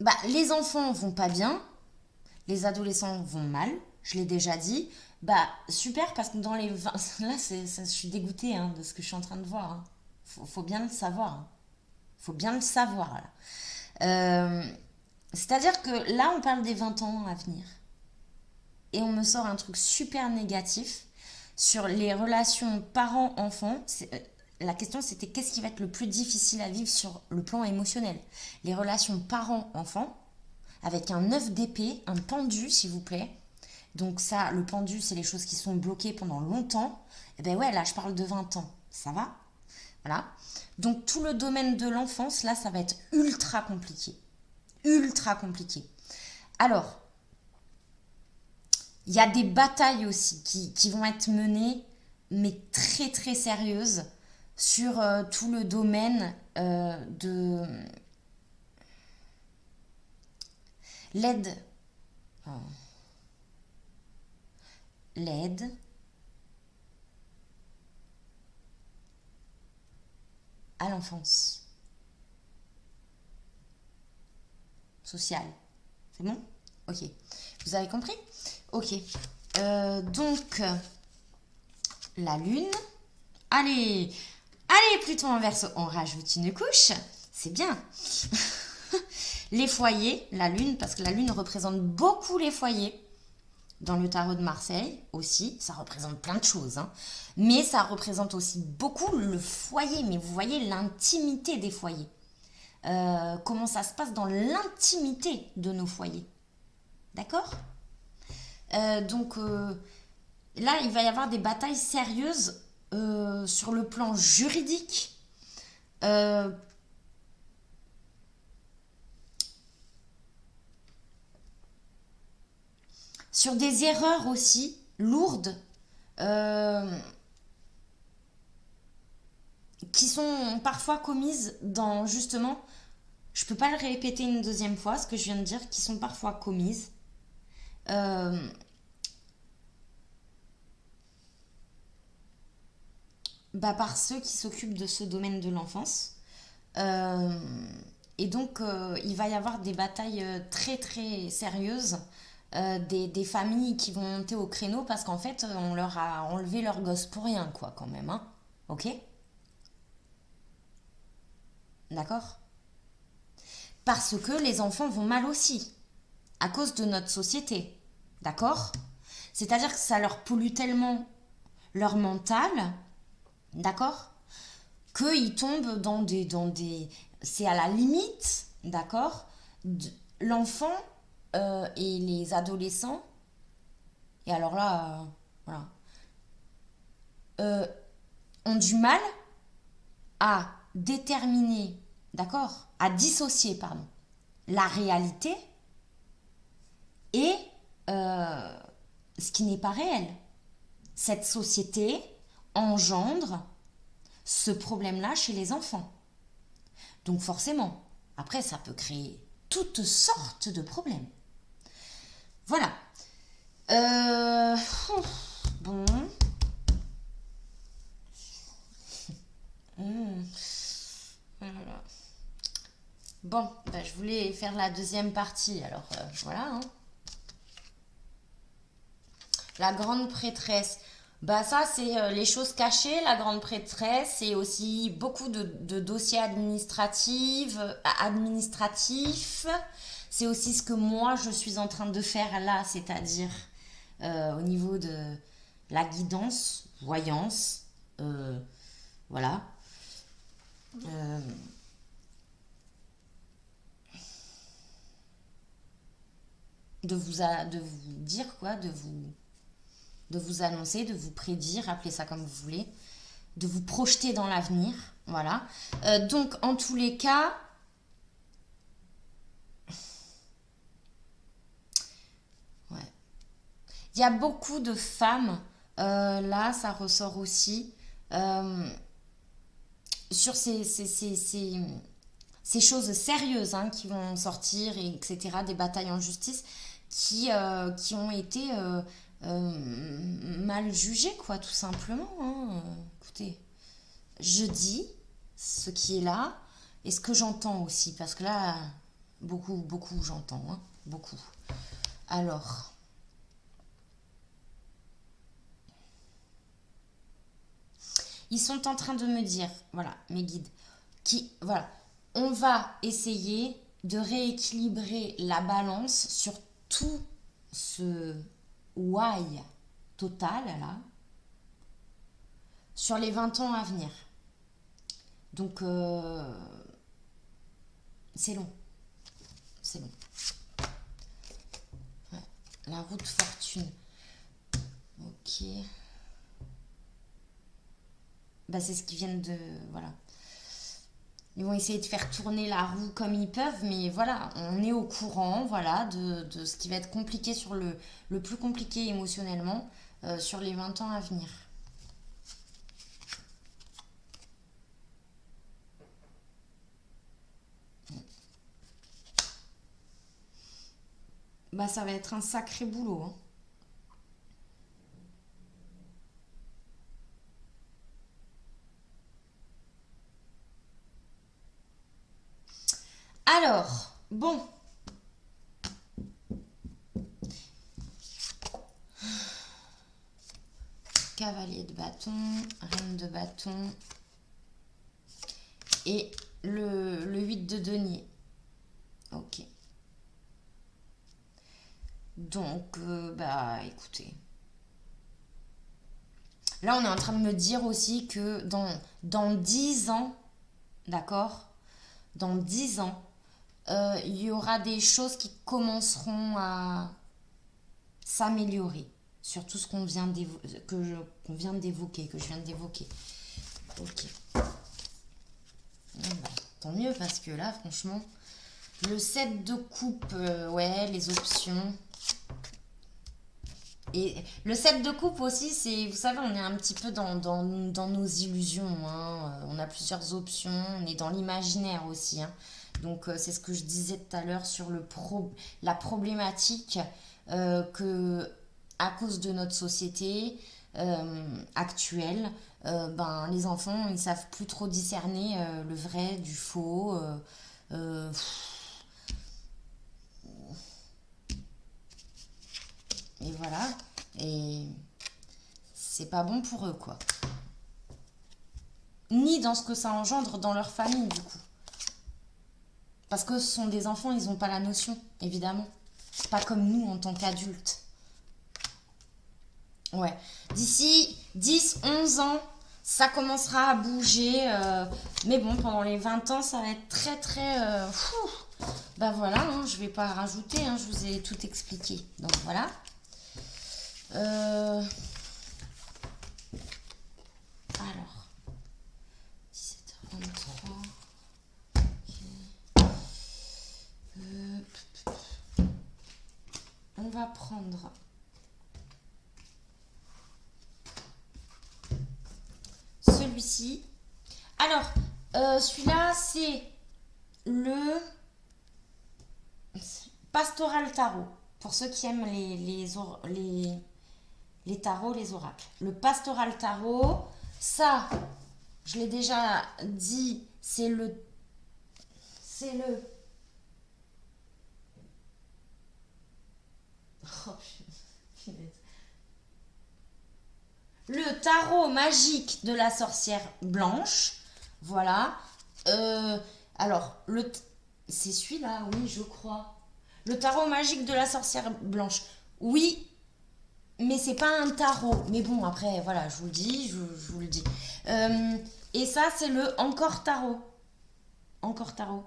bah, les enfants vont pas bien, Les adolescents vont mal, je l'ai déjà dit. Bah, super, parce que dans les 20... Là, je suis dégoûtée hein, de ce que je suis en train de voir. Hein. Faut bien le savoir. Hein. Faut bien le savoir, là. Euh, C'est-à-dire que là, on parle des 20 ans à venir. Et on me sort un truc super négatif sur les relations parents-enfants. La question, c'était qu'est-ce qui va être le plus difficile à vivre sur le plan émotionnel. Les relations parents-enfants, avec un œuf d'épée, un pendu, s'il vous plaît. Donc ça, le pendu, c'est les choses qui sont bloquées pendant longtemps. Et ben ouais, là, je parle de 20 ans. Ça va? Voilà. Donc tout le domaine de l'enfance, là, ça va être ultra compliqué. Ultra compliqué. Alors, il y a des batailles aussi qui vont être menées, mais très très sérieuses, sur tout le domaine de l'aide. euh, L'aide à l'enfance sociale. C'est bon? Ok. Vous avez compris? Ok. Donc, la lune. Allez, allez, Pluton en Verseau, on rajoute une couche. C'est bien. Les foyers, la lune, parce que la lune représente beaucoup les foyers. Dans le tarot de Marseille aussi, ça représente plein de choses. Hein. Mais ça représente aussi beaucoup le foyer. Mais vous voyez l'intimité des foyers. Comment ça se passe dans l'intimité de nos foyers. D'accord? Donc là, il va y avoir des batailles sérieuses sur le plan juridique. Euh, Sur des erreurs aussi lourdes euh, qui sont parfois commises dans justement, je peux pas le répéter une deuxième fois, ce que je viens de dire, qui sont parfois commises euh, bah, par ceux qui s'occupent de ce domaine de l'enfance. Euh, et donc, il va y avoir des batailles très très sérieuses, des familles qui vont monter au créneau parce qu'en fait, on leur a enlevé leur gosse pour rien, quoi, quand même. Hein. Ok? D'accord? Parce que les enfants vont mal aussi, à cause de notre société. D'accord? C'est-à-dire que ça leur pollue tellement leur mental, d'accord? Qu'ils tombent dans des. C'est à la limite, d'accord? L'enfant et les adolescents, et alors là, voilà, euh, ont du mal à déterminer, d'accord? À dissocier, pardon, la réalité et euh, ce qui n'est pas réel. Cette société engendre ce problème-là chez les enfants. Donc forcément, après, ça peut créer toutes sortes de problèmes. Voilà. Euh, bon. Hmm. Voilà. Bon, bah, je voulais faire la deuxième partie, alors voilà. Hein. La grande prêtresse. Bah ça, c'est les choses cachées, la grande prêtresse, c'est aussi beaucoup de dossiers administratifs. C'est aussi ce que moi, je suis en train de faire là, c'est-à-dire au niveau de la guidance, voyance, euh, voilà. Euh, de vous dire quoi, de vous annoncer, de vous prédire, appelez ça comme vous voulez, de vous projeter dans l'avenir. Voilà. Donc, en tous les cas, ouais. Il y a beaucoup de femmes, là, ça ressort aussi, euh, sur ces choses sérieuses hein, qui vont sortir, et etc., des batailles en justice, qui ont été mal jugées, quoi, tout simplement. Hein. Écoutez, je dis ce qui est là et ce que j'entends aussi, parce que là, beaucoup, beaucoup j'entends, hein, beaucoup. Alors, ils sont en train de me dire, voilà, mes guides, voilà, on va essayer de rééquilibrer la balance sur tout ce why total, là, sur les 20 ans à venir. Donc, c'est long. C'est long. Ouais. La roue de fortune. Ok. Bah, c'est ce qu'ils viennent de... Voilà. Ils vont essayer de faire tourner la roue comme ils peuvent, mais voilà, on est au courant, voilà, de ce qui va être compliqué sur le plus compliqué émotionnellement sur les 20 ans à venir. Bah, ça va être un sacré boulot, hein. Alors, bon. Cavalier de bâton, reine de bâton et le 8 de denier. Ok. Donc, bah, écoutez. Là, on est en train de me dire aussi que dans 10 ans, d'accord, dans 10 ans, il y aura des choses qui commenceront à s'améliorer sur tout ce qu'on vient d'évoquer, que je viens d'évoquer. Ok. Bon, bah, tant mieux parce que là, franchement, le 7 de coupe, ouais, les options. Et le 7 de coupe aussi, c'est, vous savez, on est un petit peu dans nos illusions, hein. On a plusieurs options, on est dans l'imaginaire aussi, hein. Donc, c'est ce que je disais tout à l'heure sur la problématique que, à cause de notre société actuelle, ben, les enfants, ils savent plus trop discerner le vrai du faux. Euh, et voilà. Et c'est pas bon pour eux, quoi. Ni dans ce que ça engendre dans leur famille, du coup. Parce que ce sont des enfants, ils n'ont pas la notion, évidemment. Pas comme nous en tant qu'adultes. Ouais. D'ici 10, 11 ans, ça commencera à bouger. Mais bon, pendant les 20 ans, ça va être très, très... Bah voilà, hein, je vais pas rajouter, hein, je vous ai tout expliqué. Donc voilà. Alors, 17h23. Ok. On va prendre celui-ci. Alors, celui-là, c'est le Pastoral Tarot. Pour ceux qui aiment les tarots, les oracles. Le Pastoral Tarot, ça, je l'ai déjà dit, c'est le... Oh, le tarot magique de la sorcière blanche. Voilà. Alors, c'est celui-là, oui, je crois. Le tarot magique de la sorcière blanche. Oui, mais c'est pas un tarot. Mais bon, après, voilà, je vous le dis, je vous le dis. Et ça, c'est le encore tarot. Encore tarot.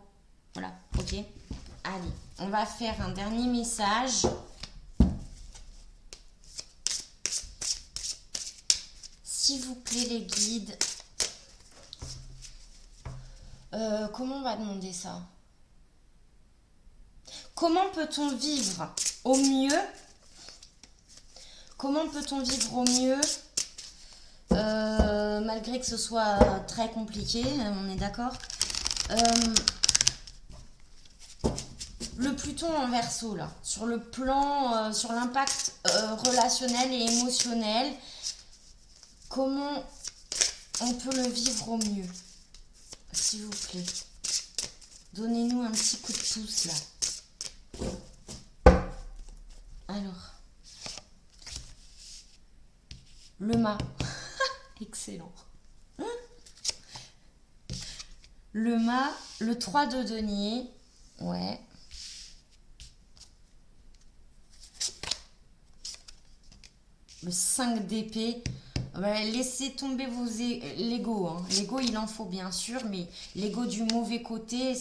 Voilà, ok. Allez, on va faire un dernier message. S'il vous plaît, les guides. Comment on va demander ça? Comment peut-on vivre au mieux? Comment peut-on vivre au mieux malgré que ce soit très compliqué, on est d'accord. Le Pluton en Verseau, là, sur le plan, sur l'impact relationnel et émotionnel, comment on peut le vivre au mieux? S'il vous plaît, donnez-nous un petit coup de pouce, là. Alors, le mât. Excellent. Le mât, le 3 de denier. Ouais. Le 5 d'épée. Ouais, laissez tomber vos l'ego. Hein. L'ego, il en faut bien sûr, mais l'ego du mauvais côté,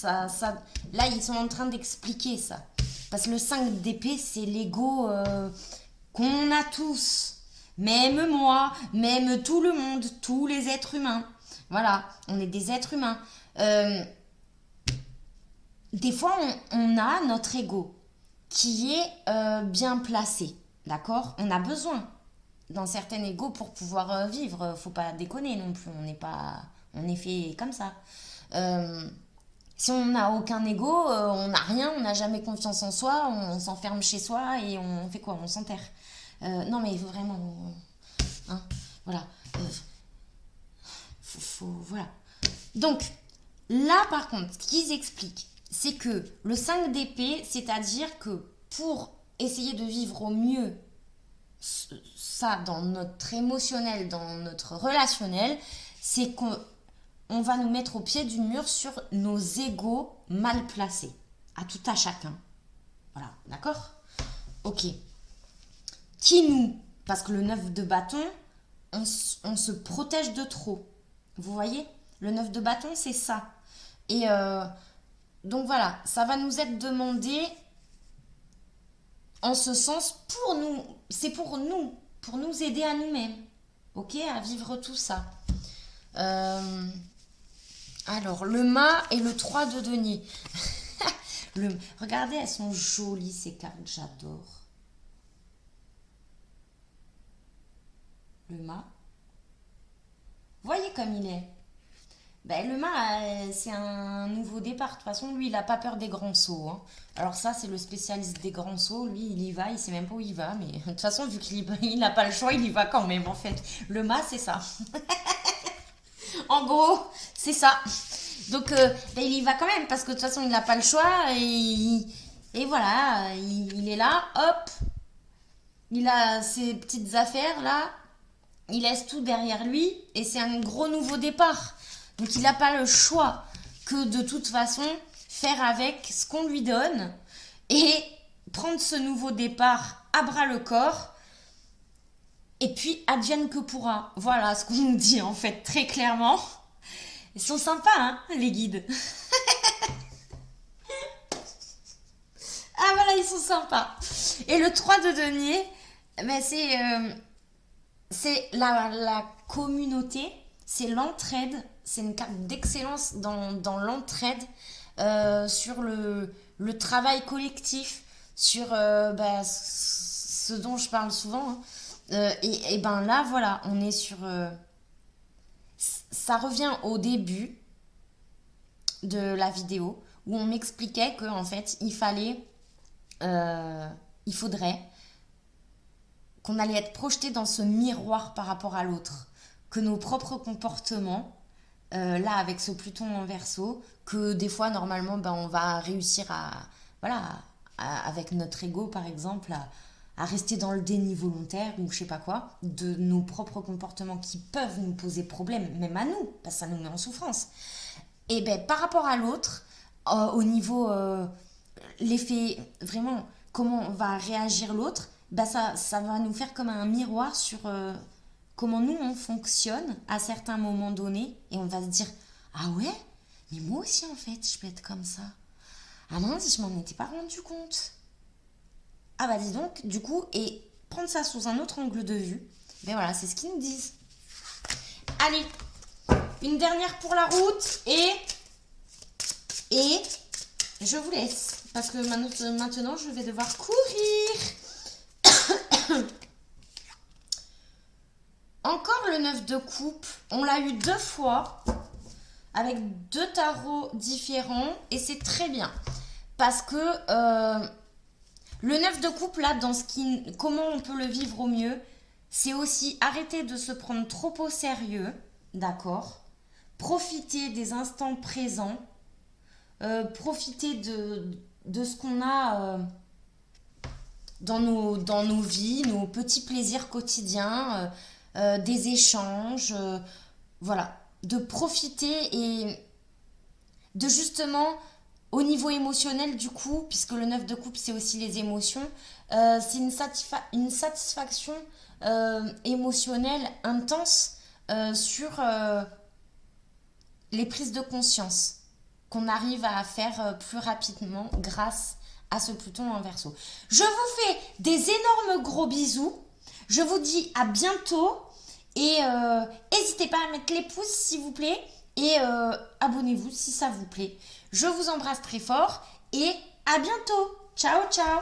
là, ils sont en train d'expliquer ça. Parce que le 5 d'épée, c'est l'ego qu'on a tous. Même moi, même tout le monde, tous les êtres humains. Voilà, on est des êtres humains. Des fois, on a notre ego qui est bien placé. D'accord. On a besoin d'un certain ego pour pouvoir vivre. Faut pas déconner non plus. On n'est pas. On est fait comme ça. Euh, Si on n'a aucun ego, on n'a rien, on n'a jamais confiance en soi, on s'enferme chez soi et on fait quoi? On s'enterre. Non mais vraiment, hein, voilà. Voilà. Donc, là par contre, ce qu'ils expliquent, c'est que le 5 d'épée, c'est-à-dire que pour essayer de vivre au mieux ça dans notre émotionnel, dans notre relationnel, c'est qu'on va nous mettre au pied du mur sur nos égos mal placés, à tout à chacun. Voilà, d'accord? Ok. Qui nous? Parce que le 9 de bâton, on se protège de trop. Vous voyez? Le 9 de bâton, c'est ça. Et donc voilà, ça va nous être demandé en ce sens pour nous. C'est pour nous aider à nous-mêmes. Ok? À vivre tout ça. Alors, le mât et le 3 de denier. Regardez, elles sont jolies ces cartes, j'adore. Le mât. Voyez comme il est. Ben, le mât, c'est un nouveau départ. De toute façon, lui, il n'a pas peur des grands sauts. Hein. Alors ça, c'est le spécialiste des grands sauts. Lui, il y va, il sait même pas où il va. Mais de toute façon, vu qu'il n'a pas le choix, il y va quand même, en fait. Le mât, c'est ça. En gros, c'est ça. Donc, ben, il y va quand même, parce que de toute façon, il n'a pas le choix. Et voilà, il est là, hop. Il a ses petites affaires, là. Il laisse tout derrière lui. Et c'est un gros nouveau départ. Donc il n'a pas le choix que de toute façon faire avec ce qu'on lui donne et prendre ce nouveau départ à bras le corps et puis advienne que pourra. Voilà ce qu'on nous dit en fait très clairement. Ils sont sympas hein les guides. Ah voilà ils sont sympas. Et le 3 de denier, ben, c'est la communauté, c'est l'entraide, c'est une carte d'excellence dans l'entraide, sur le travail collectif, sur bah, ce dont je parle souvent. Hein. Et ben là, voilà, on est sur... ça revient au début de la vidéo où on m'expliquait qu'en fait, il faudrait qu'on allait être projeté dans ce miroir par rapport à l'autre, que nos propres comportements, là avec ce Pluton en Verseau, que des fois normalement ben, on va réussir voilà, avec notre ego par exemple, à rester dans le déni volontaire ou je sais pas quoi, de nos propres comportements qui peuvent nous poser problème, même à nous, parce que ça nous met en souffrance. Et ben par rapport à l'autre, au niveau l'effet vraiment comment va réagir l'autre, bah ça va nous faire comme un miroir sur comment nous on fonctionne à certains moments donnés et on va se dire ah ouais mais moi aussi en fait je peux être comme ça, ah mince je m'en étais pas rendu compte, ah bah dis donc du coup et prendre ça sous un autre angle de vue, ben voilà c'est ce qu'ils nous disent. Allez une dernière pour la route et je vous laisse parce que maintenant je vais devoir courir. Encore le 9 de coupe, on l'a eu 2 fois avec 2 tarots différents et c'est très bien parce que le 9 de coupe là dans comment on peut le vivre au mieux, c'est aussi arrêter de se prendre trop au sérieux, d'accord, profiter des instants présents, profiter de ce qu'on a dans nos vies, nos petits plaisirs quotidiens, des échanges, voilà, de profiter et de justement, au niveau émotionnel du coup, puisque le 9 de coupe c'est aussi les émotions, c'est une satisfaction émotionnelle intense sur les prises de conscience qu'on arrive à faire plus rapidement grâce à ce Pluton en Verseau. Je vous fais des énormes gros bisous. Je vous dis à bientôt et n'hésitez pas à mettre les pouces s'il vous plaît et abonnez-vous si ça vous plaît. Je vous embrasse très fort et à bientôt. Ciao ciao.